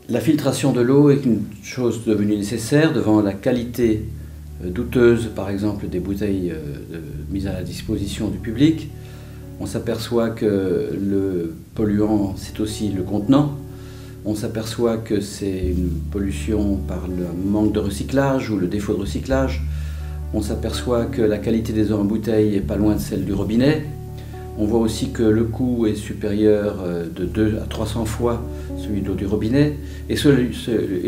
La filtration de l'eau est une chose devenue nécessaire devant la qualité douteuse, par exemple, des bouteilles mises à la disposition du public. On s'aperçoit que le polluant, c'est aussi le contenant. On s'aperçoit que c'est une pollution par le manque de recyclage ou le défaut de recyclage. On s'aperçoit que la qualité des eaux en bouteille n'est pas loin de celle du robinet. On voit aussi que le coût est supérieur de 2 à 300 fois celui de l'eau du robinet. Et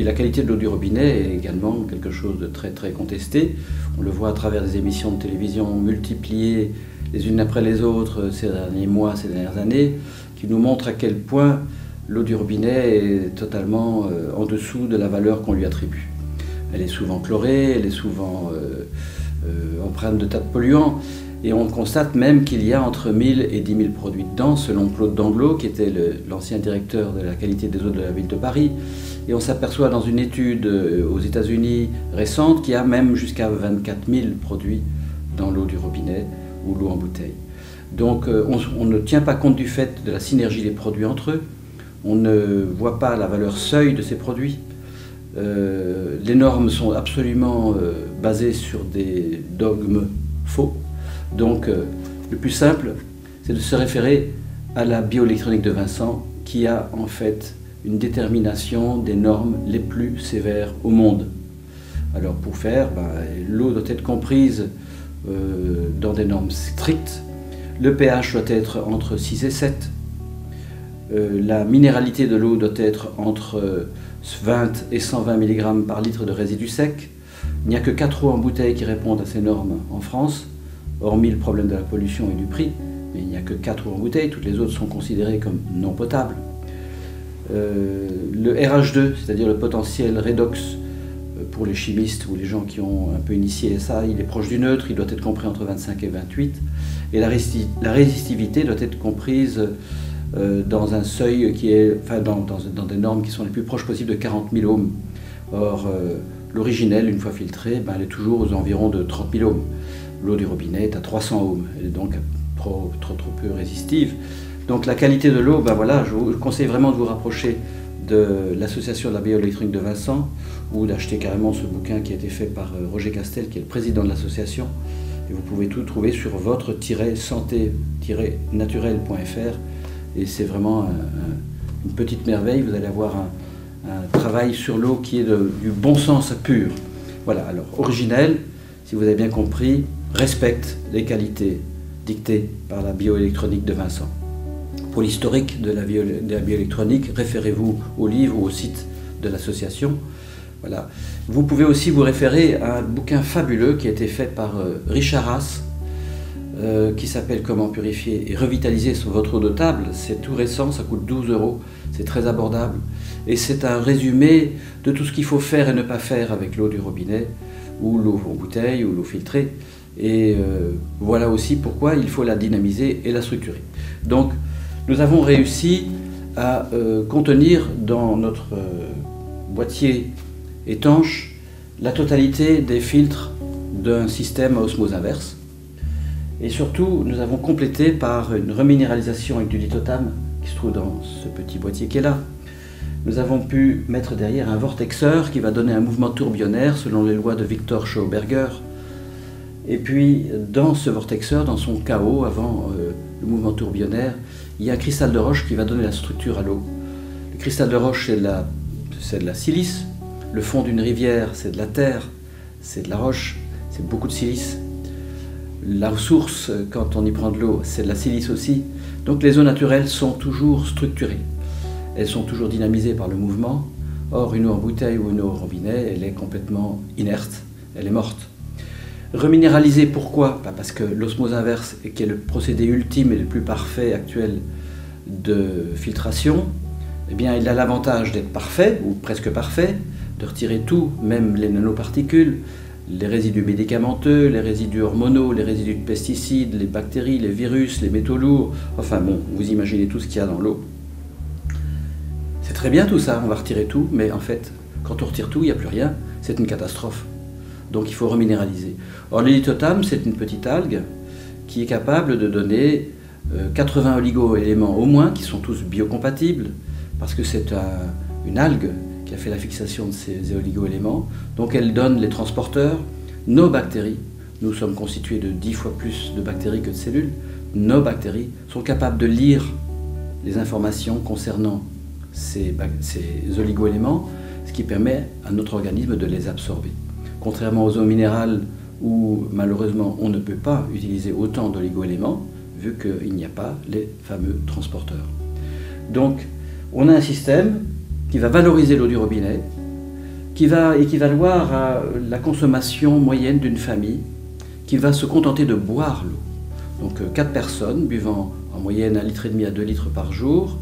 la qualité de l'eau du robinet est également quelque chose de très très contesté. On le voit à travers des émissions de télévision multipliées les unes après les autres ces derniers mois, ces dernières années, qui nous montrent à quel point l'eau du robinet est totalement en dessous de la valeur qu'on lui attribue. Elle est souvent chlorée, elle est souvent empreinte de tas de polluants. Et on constate même qu'il y a entre 1000 et 10 000 produits dedans, selon Claude Danglot, qui était l'ancien directeur de la qualité des eaux de la ville de Paris. Et on s'aperçoit dans une étude aux États-Unis récente qu'il y a même jusqu'à 24 000 produits dans l'eau du robinet ou l'eau en bouteille. Donc on ne tient pas compte du fait de la synergie des produits entre eux. On ne voit pas la valeur seuil de ces produits. Les normes sont absolument basées sur des dogmes faux. Donc, le plus simple, c'est de se référer à la bioélectronique de Vincent, qui a en fait une détermination des normes les plus sévères au monde. Alors, pour faire, l'eau doit être comprise dans des normes strictes. Le pH doit être entre 6 et 7. La minéralité de l'eau doit être entre 20 et 120 mg par litre de résidus secs. Il n'y a que 4 eaux en bouteille qui répondent à ces normes en France, hormis le problème de la pollution et du prix, mais il n'y a que 4 eaux en bouteille, toutes les autres sont considérées comme non potables. Le RH2, c'est-à-dire le potentiel redox, pour les chimistes ou les gens qui ont un peu initié ça, il est proche du neutre, il doit être compris entre 25 et 28, et la résistivité doit être comprise dans un seuil qui est, dans des normes qui sont les plus proches possibles de 40 000 ohms. Or, l'originelle, une fois filtrée, elle est toujours aux environs de 30 000 ohms. L'eau du robinet est à 300 ohms, elle est donc trop peu résistive. Donc la qualité de l'eau, je vous conseille vraiment de vous rapprocher de l'association de la bioélectronique de Vincent, ou d'acheter carrément ce bouquin qui a été fait par Roger Castel, qui est le président de l'association. Et vous pouvez tout trouver sur votre-santé-naturel.fr. Et c'est vraiment une petite merveille. Vous allez avoir un travail sur l'eau qui est du bon sens pur. Voilà, alors originel, si vous avez bien compris, respecte les qualités dictées par la bioélectronique de Vincent. Pour l'historique de la bioélectronique, référez-vous au livre ou au site de l'association. Voilà. Vous pouvez aussi vous référer à un bouquin fabuleux qui a été fait par Richard Haas, qui s'appelle « Comment purifier et revitaliser votre eau de table ». C'est tout récent, ça coûte 12 €, c'est très abordable. Et c'est un résumé de tout ce qu'il faut faire et ne pas faire avec l'eau du robinet, ou l'eau en bouteille, ou l'eau filtrée. Et voilà aussi pourquoi il faut la dynamiser et la structurer. Donc, nous avons réussi à contenir dans notre boîtier étanche la totalité des filtres d'un système à osmose inverse. Et surtout, nous avons complété par une reminéralisation avec du lithotam qui se trouve dans ce petit boîtier qui est là. Nous avons pu mettre derrière un vortexeur qui va donner un mouvement tourbillonnaire selon les lois de Victor Schauberger. Et puis, dans ce vortexeur, dans son chaos, avant le mouvement tourbillonnaire, il y a un cristal de roche qui va donner la structure à l'eau. Le cristal de roche, c'est de la silice. Le fond d'une rivière, c'est de la terre, c'est de la roche, c'est beaucoup de silice. La source, quand on y prend de l'eau, c'est de la silice aussi. Donc les eaux naturelles sont toujours structurées. Elles sont toujours dynamisées par le mouvement. Or, une eau en bouteille ou une eau au robinet, elle est complètement inerte, elle est morte. Reminéraliser, pourquoi? Parce que l'osmose inverse, qui est le procédé ultime et le plus parfait actuel de filtration, eh bien, il a l'avantage d'être parfait, ou presque parfait, de retirer tout, même les nanoparticules, les résidus médicamenteux, les résidus hormonaux, les résidus de pesticides, les bactéries, les virus, les métaux lourds, enfin bon, vous imaginez tout ce qu'il y a dans l'eau. C'est très bien tout ça, on va retirer tout, mais en fait, quand on retire tout, il n'y a plus rien, c'est une catastrophe. Donc il faut reminéraliser. Or le lithotam, c'est une petite algue qui est capable de donner 80 oligo-éléments au moins, qui sont tous biocompatibles, parce que c'est une algue qui a fait la fixation de ces oligo-éléments. Donc elle donne les transporteurs, nos bactéries. Nous sommes constitués de 10 fois plus de bactéries que de cellules. Nos bactéries sont capables de lire les informations concernant ces oligo-éléments, ce qui permet à notre organisme de les absorber. Contrairement aux eaux minérales où malheureusement on ne peut pas utiliser autant d'oligo-éléments, vu qu'il n'y a pas les fameux transporteurs. Donc on a un système qui va valoriser l'eau du robinet, qui va équivaloir à la consommation moyenne d'une famille, qui va se contenter de boire l'eau. Donc 4 personnes buvant en moyenne 1,5 litre à 2 litres par jour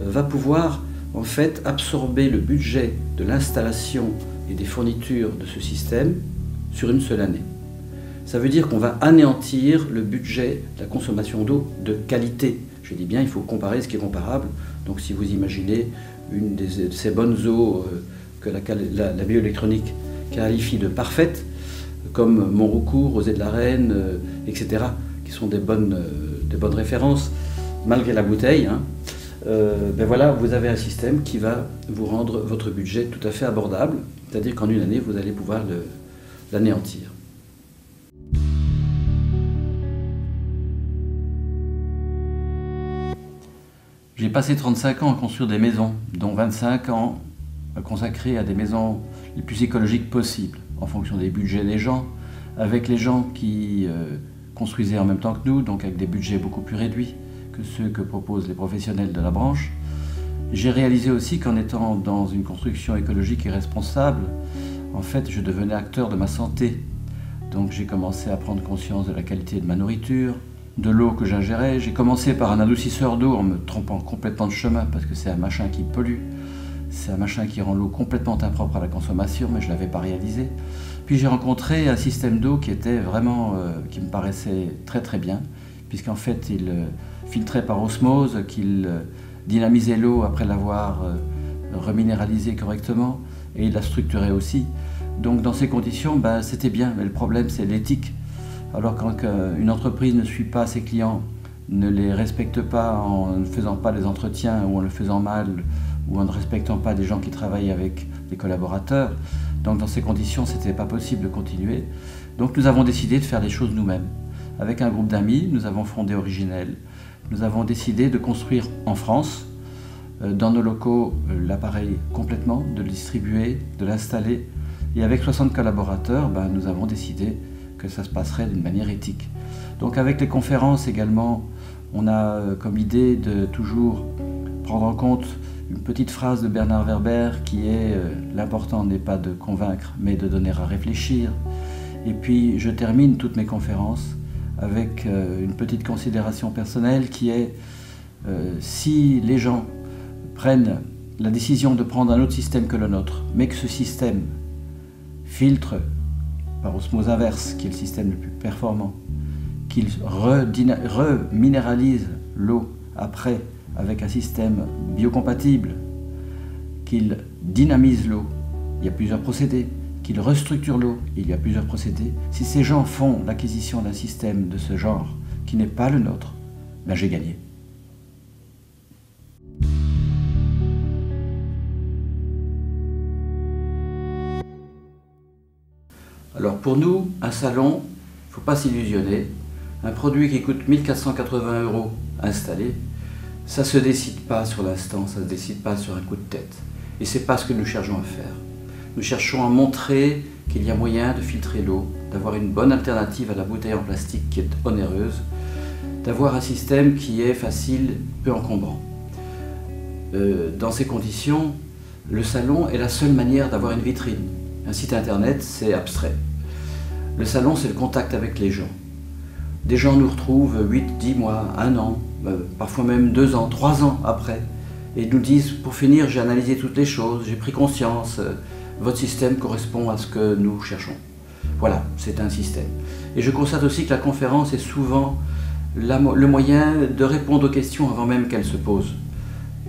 va pouvoir en fait absorber le budget de l'installation et des fournitures de ce système sur une seule année. Ça veut dire qu'on va anéantir le budget de la consommation d'eau de qualité. Je dis bien, il faut comparer ce qui est comparable. Donc si vous imaginez une de ces bonnes eaux que la bioélectronique qualifie de parfaite, comme Montroucourt, Rosée de la Reine, etc., qui sont des bonnes références, malgré la bouteille, hein, ben voilà, vous avez un système qui va vous rendre votre budget tout à fait abordable, c'est-à-dire qu'en une année, vous allez pouvoir l'anéantir. J'ai passé 35 ans à construire des maisons, dont 25 ans consacrés à des maisons les plus écologiques possibles, en fonction des budgets des gens, avec les gens qui construisaient en même temps que nous, donc avec des budgets beaucoup plus réduits que ceux que proposent les professionnels de la branche. J'ai réalisé aussi qu'en étant dans une construction écologique et responsable, en fait, je devenais acteur de ma santé. Donc j'ai commencé à prendre conscience de la qualité de ma nourriture, de l'eau que j'ingérais. J'ai commencé par un adoucisseur d'eau en me trompant complètement de chemin parce que c'est un machin qui pollue. C'est un machin qui rend l'eau complètement impropre à la consommation, mais je ne l'avais pas réalisé. Puis j'ai rencontré un système d'eau qui était vraiment, qui me paraissait très très bien, puisqu'en fait il filtrait par osmose, qu'il dynamisait l'eau après l'avoir reminéralisée correctement, et il la structurait aussi. Donc dans ces conditions, ben, c'était bien, mais le problème c'est l'éthique. Alors quand une entreprise ne suit pas ses clients, ne les respecte pas en ne faisant pas les entretiens ou en le faisant mal, ou en ne respectant pas des gens qui travaillent avec des collaborateurs. Donc dans ces conditions, ce n'était pas possible de continuer. Donc nous avons décidé de faire les choses nous-mêmes. Avec un groupe d'amis, nous avons fondé Originel. Nous avons décidé de construire en France, dans nos locaux, l'appareil complètement, de le distribuer, de l'installer. Et avec 60 collaborateurs, ben, nous avons décidé que ça se passerait d'une manière éthique. Donc avec les conférences également, on a comme idée de toujours prendre en compte une petite phrase de Bernard Werber qui est l'important n'est pas de convaincre, mais de donner à réfléchir. Et puis je termine toutes mes conférences avec une petite considération personnelle qui est si les gens prennent la décision de prendre un autre système que le nôtre, mais que ce système filtre par osmose inverse, qui est le système le plus performant, qu'il reminéralise l'eau après avec un système biocompatible, qu'il dynamise l'eau, il y a plusieurs procédés, qu'il restructure l'eau, il y a plusieurs procédés. Si ces gens font l'acquisition d'un système de ce genre, qui n'est pas le nôtre, ben j'ai gagné. Alors pour nous, un salon, il ne faut pas s'illusionner. Un produit qui coûte 1 480 € installé, ça ne se décide pas sur l'instant, ça ne se décide pas sur un coup de tête. Et ce n'est pas ce que nous cherchons à faire. Nous cherchons à montrer qu'il y a moyen de filtrer l'eau, d'avoir une bonne alternative à la bouteille en plastique qui est onéreuse, d'avoir un système qui est facile, peu encombrant. Dans ces conditions, le salon est la seule manière d'avoir une vitrine. Un site internet, c'est abstrait. Le salon, c'est le contact avec les gens. Des gens nous retrouvent 8, 10 mois, 1 an, parfois même 2 ans, 3 ans après, et nous disent, pour finir, j'ai analysé toutes les choses, j'ai pris conscience, votre système correspond à ce que nous cherchons. Voilà, c'est un système. Et je constate aussi que la conférence est souvent le moyen de répondre aux questions avant même qu'elles se posent.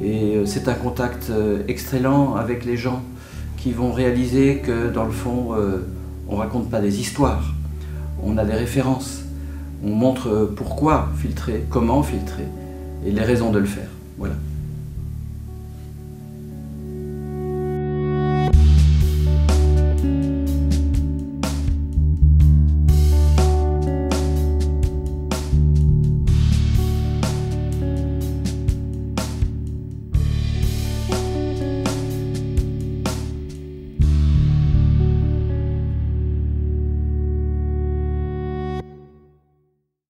Et c'est un contact excellent avec les gens qui vont réaliser que, dans le fond, on ne raconte pas des histoires, on a des références, on montre pourquoi filtrer, comment filtrer, et les raisons de le faire. Voilà.